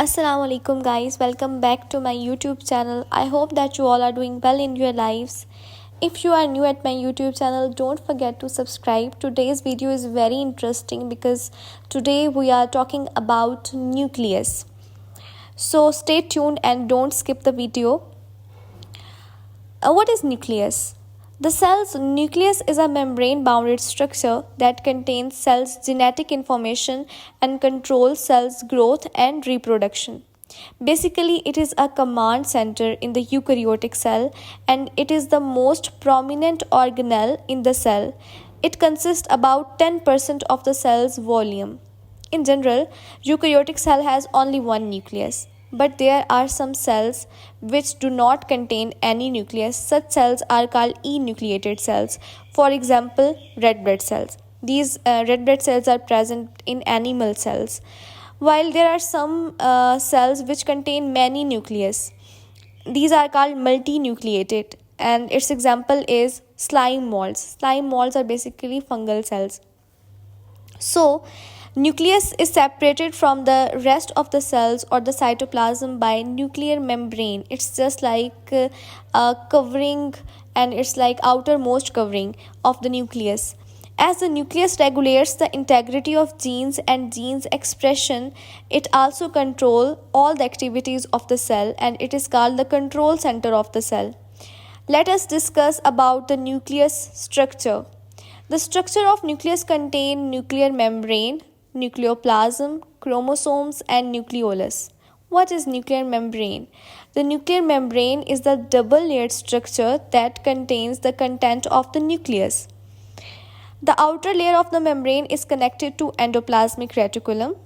Assalamu alaikum guys, welcome back to my YouTube channel. I hope that you all are doing well in your lives. If you are new at my YouTube channel, don't forget to subscribe. Today's video is very interesting because today we are talking about nucleus. So stay tuned and don't skip the video. What is nucleus? The cell's nucleus is a membrane-bounded structure that contains cells' genetic information and controls cells' growth and reproduction. Basically, it is a command center in the eukaryotic cell and it is the most prominent organelle in the cell. It consists about 10% of the cell's volume. In general, eukaryotic cell has only one nucleus. But there are some cells which do not contain any nucleus. Such cells are called enucleated cells. For example, red blood cells. These red blood cells are present in animal cells. While there are some cells which contain many nucleus. These are called multinucleated. And its example is slime molds. Slime molds are basically fungal cells. So, nucleus is separated from the rest of the cells or the cytoplasm by nuclear membrane. It's just like a covering, and it's like outermost covering of the nucleus. As the nucleus regulates the integrity of genes and genes expression, it also controls all the activities of the cell, and it is called the control center of the cell. Let us discuss about the nucleus structure. The structure of nucleus contains nuclear membrane, nucleoplasm, chromosomes, and nucleolus. What is nuclear membrane? The nuclear membrane is the double-layered structure that contains the content of the nucleus. The outer layer of the membrane is connected to endoplasmic reticulum.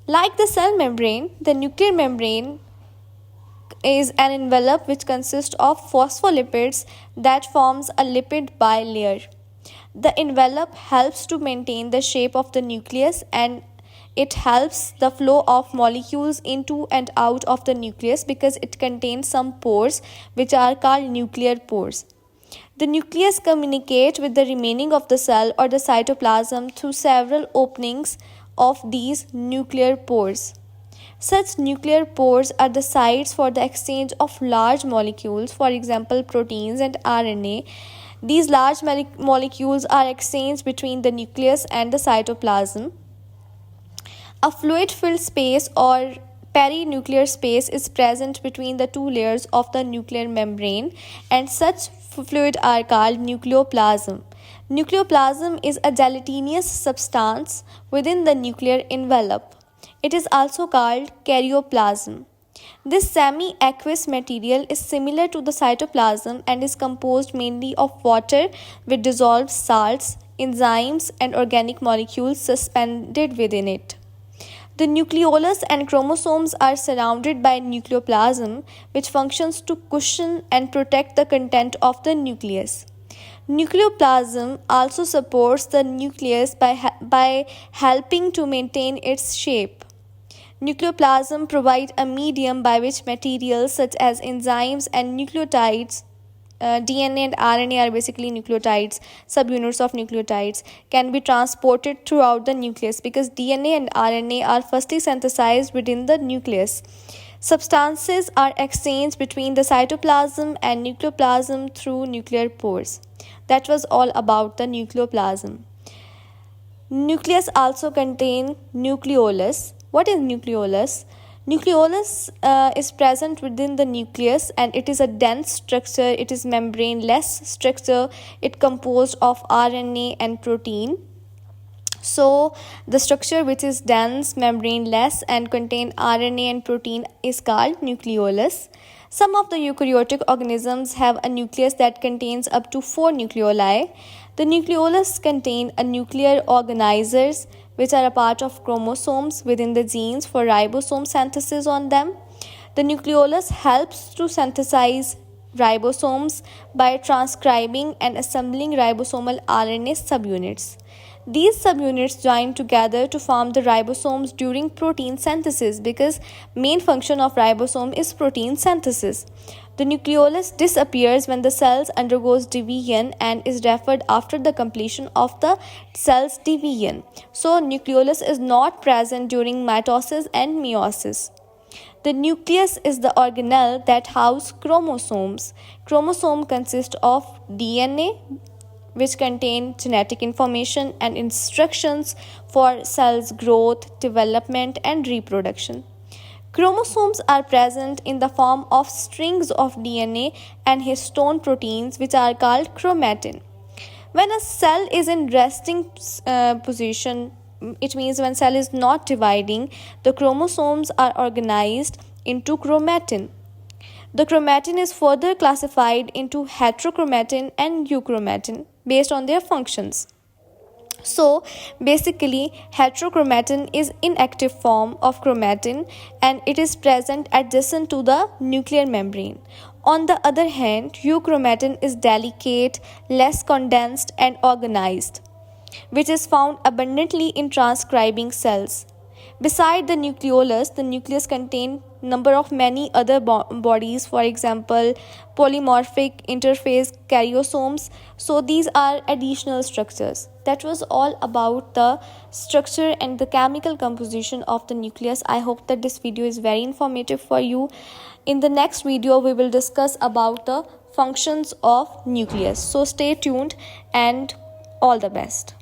Like the cell membrane, the nuclear membrane is an envelope which consists of phospholipids that forms a lipid bilayer. The envelope helps to maintain the shape of the nucleus, and it helps the flow of molecules into and out of the nucleus because it contains some pores which are called nuclear pores. The nucleus communicates with the remaining of the cell or the cytoplasm through several openings of these nuclear pores. Such nuclear pores are the sites for the exchange of large molecules, for example proteins and RNA. These large molecules are exchanged between the nucleus and the cytoplasm. A fluid-filled space or perinuclear space is present between the two layers of the nuclear membrane, and such fluid are called nucleoplasm. Nucleoplasm is a gelatinous substance within the nuclear envelope. It is also called karyoplasm. This semi-aqueous material is similar to the cytoplasm and is composed mainly of water with dissolved salts, enzymes, and organic molecules suspended within it. The nucleolus and chromosomes are surrounded by nucleoplasm, which functions to cushion and protect the content of the nucleus. Nucleoplasm also supports the nucleus by helping to maintain its shape. Nucleoplasm provides a medium by which materials such as enzymes and nucleotides, DNA and RNA are basically nucleotides, subunits of nucleotides, can be transported throughout the nucleus because DNA and RNA are firstly synthesized within the nucleus. Substances are exchanged between the cytoplasm and nucleoplasm through nuclear pores. That was all about the nucleoplasm. Nucleus also contains nucleolus. What is nucleolus? Nucleolus is present within the nucleus, and it is a dense structure. It is membrane-less structure. It composed of RNA and protein. So the structure which is dense, membrane-less, and contain RNA and protein is called nucleolus. Some of the eukaryotic organisms have a nucleus that contains up to 4 nucleoli. The nucleolus contain a nuclear organizers which are a part of chromosomes within the genes for ribosome synthesis on them. The nucleolus helps to synthesize ribosomes by transcribing and assembling ribosomal RNA subunits. These subunits join together to form the ribosomes during protein synthesis because main function of ribosome is protein synthesis. The nucleolus disappears when the cells undergoes division and is referred after the completion of the cell's division. So nucleolus is not present during mitosis and meiosis. The nucleus is the organelle that houses chromosomes. Chromosome consist of DNA, which contain genetic information and instructions for cells' growth, development, and reproduction. Chromosomes are present in the form of strings of DNA and histone proteins, which are called chromatin. When a cell is in resting position, it means when cell is not dividing, the chromosomes are organized into chromatin. The chromatin is further classified into heterochromatin and euchromatin based on their functions. So basically, heterochromatin is inactive form of chromatin and it is present adjacent to the nuclear membrane. On the other hand, euchromatin is delicate, less condensed and organized, which is found abundantly in transcribing cells. Beside the nucleolus, the nucleus contains number of many other bodies, for example, polymorphic interphase karyosomes. So these are additional structures. That was all about the structure and the chemical composition of the nucleus. I hope that this video is very informative for you. In the next video, we will discuss about the functions of nucleus. So stay tuned and all the best.